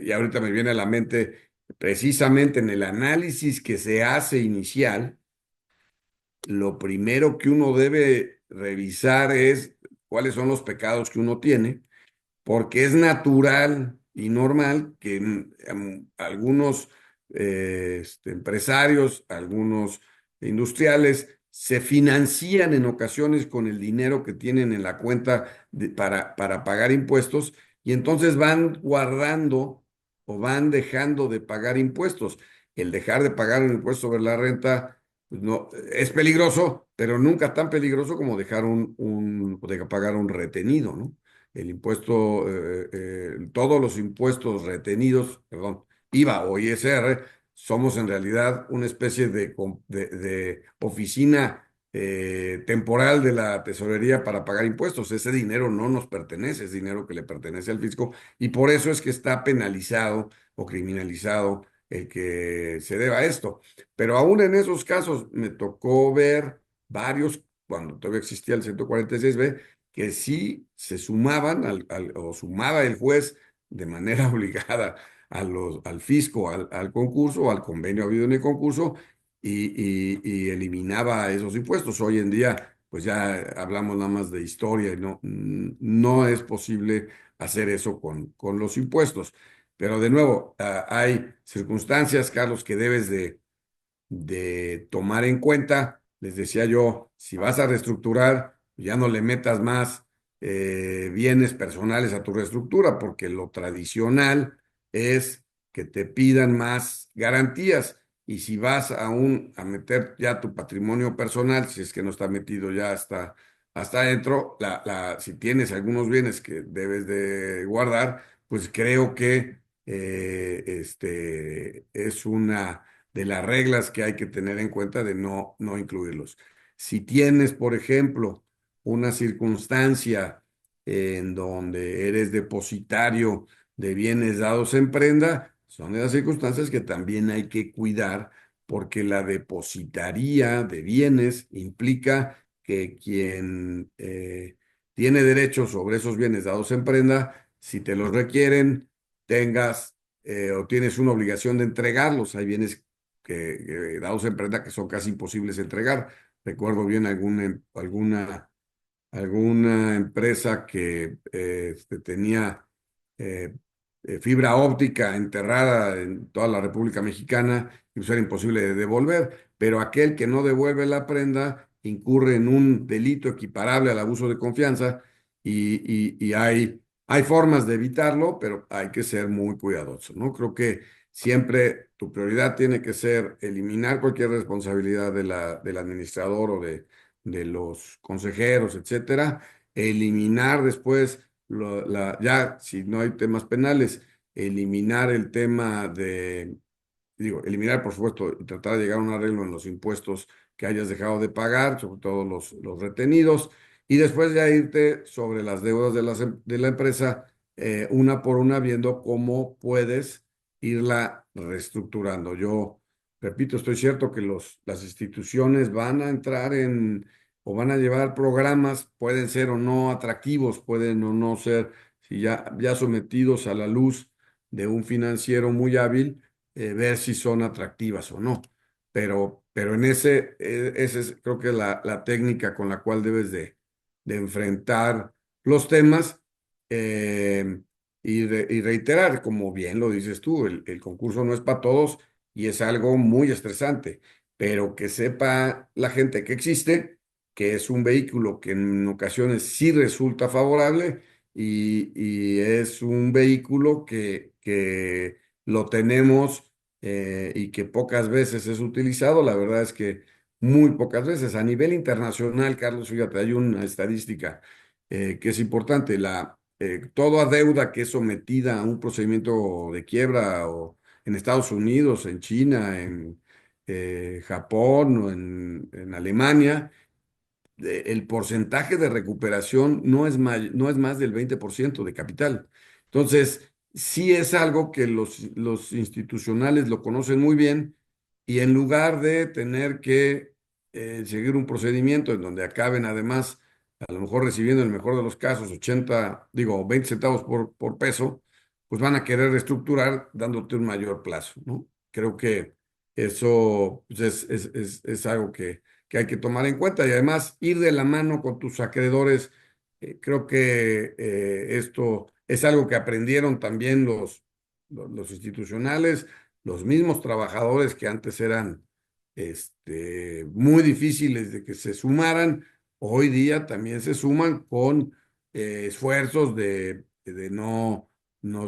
y ahorita me viene a la mente, precisamente en el análisis que se hace inicial, lo primero que uno debe revisar es cuáles son los pecados que uno tiene porque es natural y normal que algunos empresarios, algunos industriales se financian en ocasiones con el dinero que tienen en la cuenta para pagar impuestos y entonces van guardando o van dejando de pagar impuestos. El dejar de pagar un impuesto sobre la renta pues no, es peligroso, pero nunca tan peligroso como dejar o de pagar un retenido, ¿no? El impuesto, todos los impuestos retenidos, perdón, IVA o ISR, somos en realidad una especie de oficina temporal de la tesorería para pagar impuestos. Ese dinero no nos pertenece, es dinero que le pertenece al fisco y por eso es que está penalizado o criminalizado el que se deba a esto. Pero aún en esos casos me tocó ver varios, cuando todavía existía el 146B, que sí se sumaban o sumaba el juez de manera obligada al fisco, al concurso o al convenio habido en el concurso y eliminaba esos impuestos. Hoy en día, pues ya hablamos nada más de historia y no es posible hacer eso con los impuestos. Pero de nuevo, hay circunstancias, Carlos, que debes de tomar en cuenta. Les decía yo, si vas a reestructurar, ya no le metas más bienes personales a tu reestructura, porque lo tradicional es que te pidan más garantías. Y si vas a meter ya tu patrimonio personal, si es que no está metido ya hasta adentro, si tienes algunos bienes que debes de guardar, pues creo que es una de las reglas que hay que tener en cuenta de no incluirlos. Si tienes, por ejemplo, una circunstancia en donde eres depositario de bienes dados en prenda, son de las circunstancias que también hay que cuidar porque la depositaría de bienes implica que quien tiene derecho sobre esos bienes dados en prenda, si te los requieren, tengas o tienes una obligación de entregarlos. Hay bienes que dados en prenda que son casi imposibles de entregar. Recuerdo bien alguna empresa que tenía eh, fibra óptica enterrada en toda la República Mexicana y pues era imposible de devolver, pero aquel que no devuelve la prenda incurre en un delito equiparable al abuso de confianza y hay formas de evitarlo, pero hay que ser muy cuidadoso, ¿no? Creo que siempre tu prioridad tiene que ser eliminar cualquier responsabilidad del administrador o de los consejeros, etcétera, eliminar después, ya si no hay temas penales, eliminar el tema digo, eliminar por supuesto y tratar de llegar a un arreglo en los impuestos que hayas dejado de pagar, sobre todo los retenidos, y después ya irte sobre las deudas de la empresa, una por una, viendo cómo puedes irla reestructurando. Yo repito, estoy cierto que las instituciones van a entrar o van a llevar programas, pueden ser o no atractivos, pueden o no ser, si ya sometidos a la luz de un financiero muy hábil, ver si son atractivas o no. Pero ese es creo que la técnica con la cual debes de enfrentar los temas eh, y reiterar, como bien lo dices tú, el concurso no es para todos y es algo muy estresante, pero que sepa la gente que existe, que es un vehículo que en ocasiones sí resulta favorable y es un vehículo que lo tenemos y que pocas veces es utilizado. La verdad es que muy pocas veces. A nivel internacional, Carlos, fíjate, hay una estadística que es importante. Toda deuda que es sometida a un procedimiento de quiebra o en Estados Unidos, en China, en Japón o en Alemania, el porcentaje de recuperación no es más del 20% de capital. Entonces, sí es algo que los institucionales lo conocen muy bien y en lugar de tener que seguir un procedimiento en donde acaben además, a lo mejor recibiendo en el mejor de los casos 20 centavos por peso, pues van a querer reestructurar dándote un mayor plazo, ¿no? Creo que eso pues, es algo que hay que tomar en cuenta y además ir de la mano con tus acreedores. Creo que esto es algo que aprendieron también los institucionales, los mismos trabajadores que antes eran muy difíciles de que se sumaran, hoy día también se suman con esfuerzos de no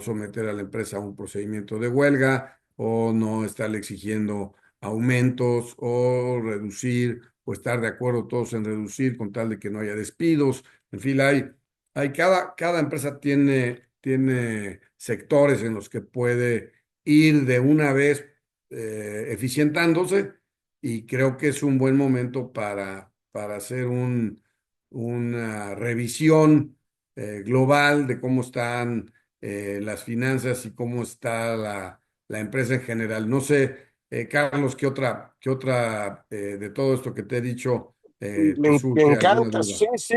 someter a la empresa a un procedimiento de huelga o no estarle exigiendo aumentos o reducir o estar de acuerdo todos en reducir con tal de que no haya despidos. En fin, cada empresa tiene sectores en los que puede ir de una vez eficientándose y creo que es un buen momento para hacer una revisión global de cómo están las finanzas y cómo está la empresa en general. No sé. Carlos, ¿qué otra de todo esto que te he dicho te Me surge alguna encanta, duda? sí, sí.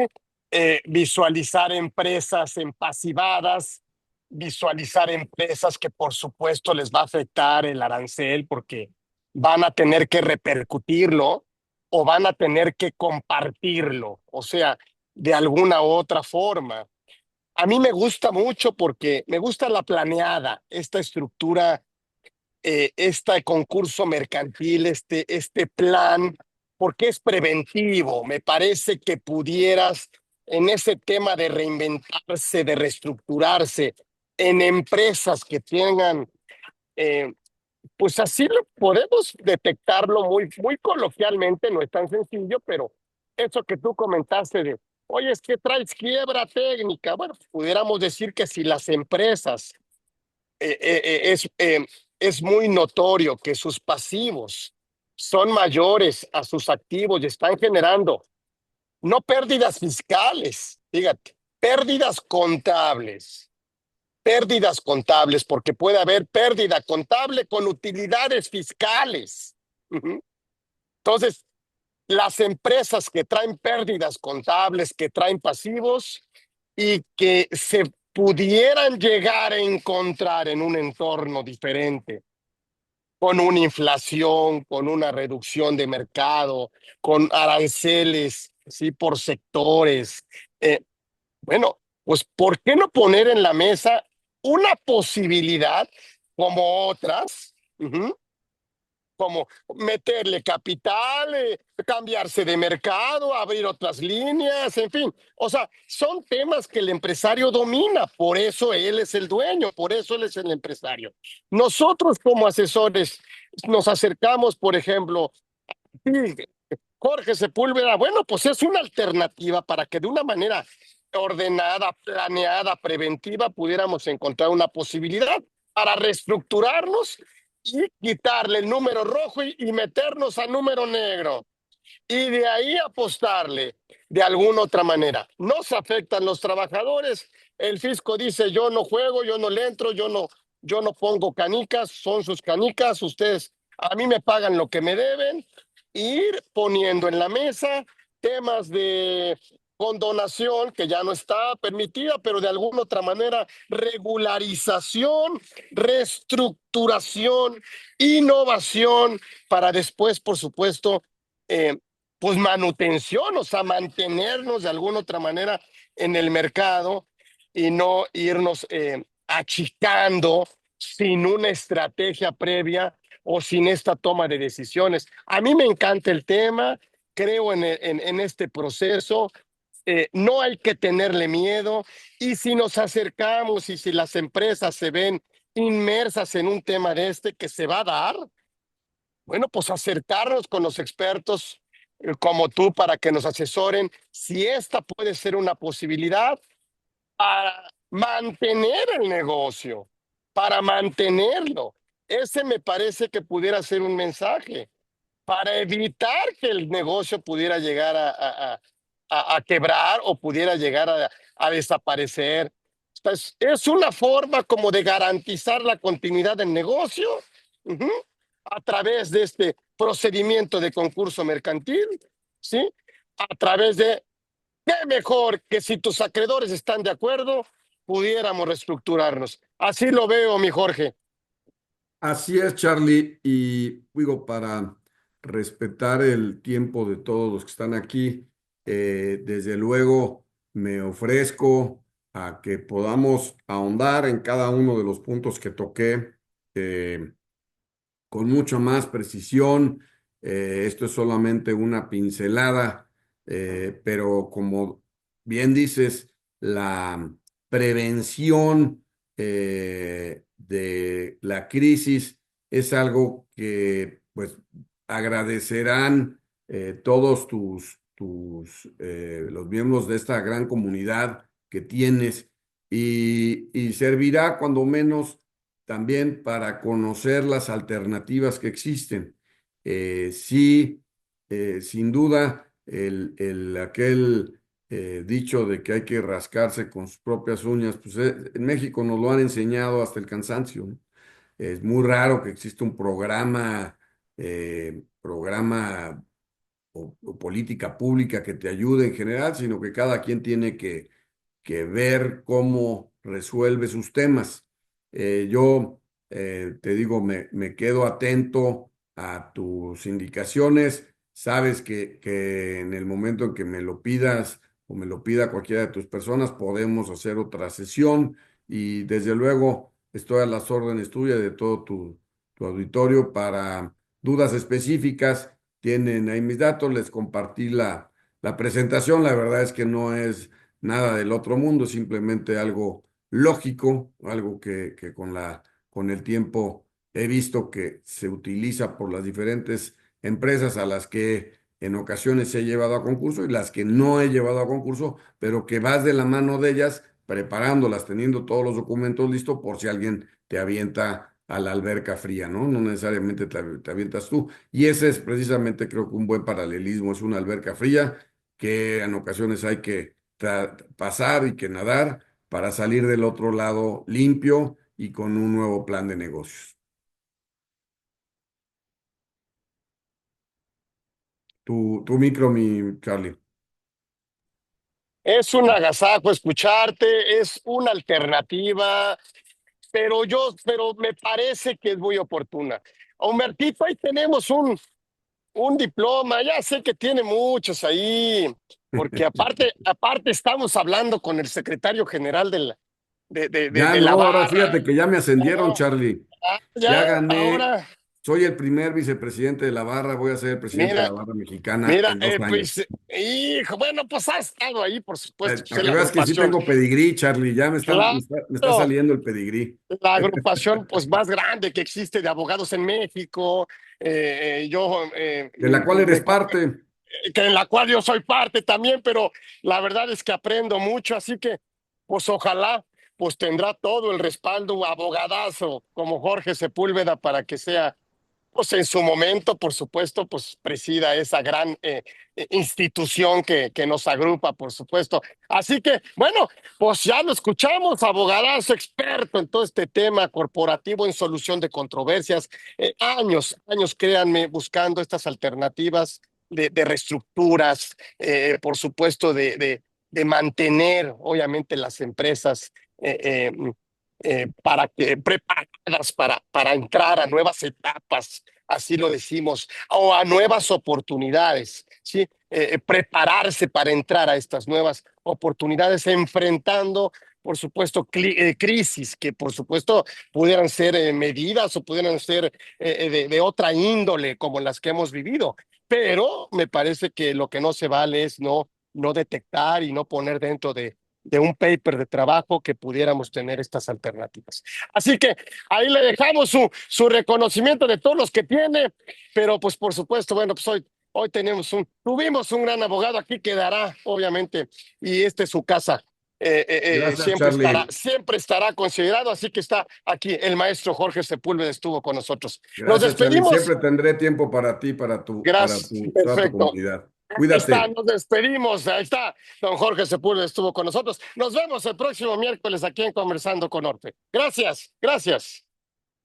Visualizar empresas empasivadas, visualizar empresas que por supuesto les va a afectar el arancel porque van a tener que repercutirlo o van a tener que compartirlo, o sea, de alguna u otra forma. A mí me gusta mucho porque me gusta la planeada, esta estructura, este concurso mercantil, este plan, porque es preventivo. Me parece que pudieras en ese tema de reinventarse, de reestructurarse, en empresas que tengan, eh, pues así lo podemos detectarlo muy coloquialmente, no es tan sencillo, pero eso que tú comentaste de, oye, es que traes quiebra técnica. Bueno, pudiéramos decir que si las empresas eh, eh, eh, es, eh, es muy notorio que sus pasivos son mayores a sus activos y están generando no pérdidas fiscales, fíjate, pérdidas contables, porque puede haber pérdida contable con utilidades fiscales. Ujú. Entonces, las empresas que traen pérdidas contables, que traen pasivos y que se pudieran llegar a encontrar en un entorno diferente, con una inflación, con una reducción de mercado, con aranceles, ¿sí? Por sectores. Eh, bueno, pues ¿por qué no poner en la mesa una posibilidad como otras? Ujú, como meterle capital, cambiarse de mercado, abrir otras líneas, en fin. O sea, son temas que el empresario domina, por eso él es el dueño, por eso él es el empresario. Nosotros como asesores nos acercamos, por ejemplo, sí, Jorge Sepúlveda, bueno, pues es una alternativa para que de una manera ordenada, planeada, preventiva, pudiéramos encontrar una posibilidad para reestructurarnos y quitarle el número rojo y meternos a número negro. Y de ahí apostarle de alguna otra manera. Nos afectan los trabajadores. El fisco dice, yo no juego, yo no le entro, yo no pongo canicas, son sus canicas, ustedes a mí me pagan lo que me deben. Ir poniendo en la mesa temas de condonación que ya no está permitida, pero de alguna otra manera regularización, reestructuración, innovación para después, por supuesto, eh, pues manutención, o sea, mantenernos de alguna otra manera en el mercado y no irnos achicando sin una estrategia previa o sin esta toma de decisiones. A mí me encanta el tema, creo en este proceso, no hay que tenerle miedo y si nos acercamos y si las empresas se ven inmersas en un tema de este que se va a dar, bueno, pues acercarnos con los expertos como tú para que nos asesoren si esta puede ser una posibilidad para mantener el negocio, para mantenerlo. Ese me parece que pudiera ser un mensaje para evitar que el negocio pudiera llegar a quebrar o pudiera llegar a desaparecer. Es una forma como de garantizar la continuidad del negocio, ujú, a través de este procedimiento de concurso mercantil, ¿sí? A través de, qué mejor que si tus acreedores están de acuerdo, pudiéramos reestructurarnos. Así lo veo, mi Jorge. Así es, Charlie, y digo, para respetar el tiempo de todos los que están aquí, desde luego me ofrezco a que podamos ahondar en cada uno de los puntos que toqué. eh, con mucha más precisión. Esto es solamente una pincelada, pero como bien dices, la prevención de la crisis es algo que pues agradecerán todos los miembros de esta gran comunidad que tienes y servirá cuando menos también para conocer las alternativas que existen. Sí, sin duda, aquel dicho de que hay que rascarse con sus propias uñas, pues en México nos lo han enseñado hasta el cansancio, ¿no? Es muy raro que exista un programa o política pública que te ayude en general, sino que cada quien tiene que ver cómo resuelve sus temas. Yo te digo, me quedo atento a tus indicaciones. Sabes que en el momento en que me lo pidas o me lo pida cualquiera de tus personas, podemos hacer otra sesión y desde luego estoy a las órdenes tuyas de todo tu auditorio para dudas específicas. Tienen ahí mis datos, les compartí la presentación. La verdad es que no es nada del otro mundo, simplemente algo lógico, algo que con el tiempo he visto que se utiliza por las diferentes empresas a las que en ocasiones he llevado a concurso y las que no he llevado a concurso, pero que vas de la mano de ellas preparándolas, teniendo todos los documentos listos por si alguien te avienta a la alberca fría, ¿no? No necesariamente te avientas tú. Y ese es precisamente, creo que un buen paralelismo, es una alberca fría que en ocasiones hay que pasar y que nadar para salir del otro lado limpio y con un nuevo plan de negocios. Tu micro, mi Charlie. Es un agasajo escucharte, es una alternativa, pero me parece que es muy oportuna. Humbertito, ahí tenemos un diploma, ya sé que tiene muchos ahí, porque aparte estamos hablando con el secretario general Ya de la no, ahora barra. fíjate que ya me ascendieron, No, Charlie. Ya ya, gané. ahora, Soy el primer vicepresidente de la barra. Voy a ser el presidente de mira, la barra mexicana mira, en 2 años. pues, hijo, bueno, pues ha estado ahí, por supuesto, pues Para es que la veas que sí agrupación. tengo pedigrí, Charlie. Ya Claro, me está saliendo el pedigrí. la agrupación pues más grande que existe de abogados en México, yo De la cual eres parte. que en la cual yo soy parte también, pero la verdad es que aprendo mucho, así que pues ojalá pues tendrá todo el respaldo abogadazo como Jorge Sepúlveda para que sea pues en su momento, por supuesto, pues presida esa gran institución que nos agrupa, por supuesto. Así que, bueno, pues ya lo escuchamos, abogadazo experto en todo este tema corporativo en solución de controversias. Años, créanme, buscando estas alternativas de reestructuras, por supuesto, de mantener, obviamente, las empresas. eh, eh, para que preparadas para entrar a nuevas etapas, así lo decimos, o a nuevas oportunidades, ¿sí? Prepararse para entrar a estas nuevas oportunidades, enfrentando por supuesto, crisis que, por supuesto, pudieran ser medidas o pudieran ser de otra índole como las que hemos vivido. Pero me parece que lo que no se vale es no detectar y no poner dentro de un paper de trabajo que pudiéramos tener estas alternativas. Así que ahí le dejamos su reconocimiento de todos los que tiene, pero pues por supuesto, bueno, pues hoy tuvimos un gran abogado aquí que dará, obviamente, y esta es su casa. Gracias, Charlie. Siempre estará considerado, así que está aquí el maestro Jorge Sepúlveda estuvo con nosotros. Nos Gracias, Charlie. despedimos. Siempre tendré tiempo para ti, Gracias, toda tu perfecto. comunidad. Ahí está, Cuídate. nos despedimos. Ahí está, don Jorge Sepúlveda estuvo con nosotros. Nos vemos el próximo miércoles aquí en Conversando con Orfe. Gracias, gracias.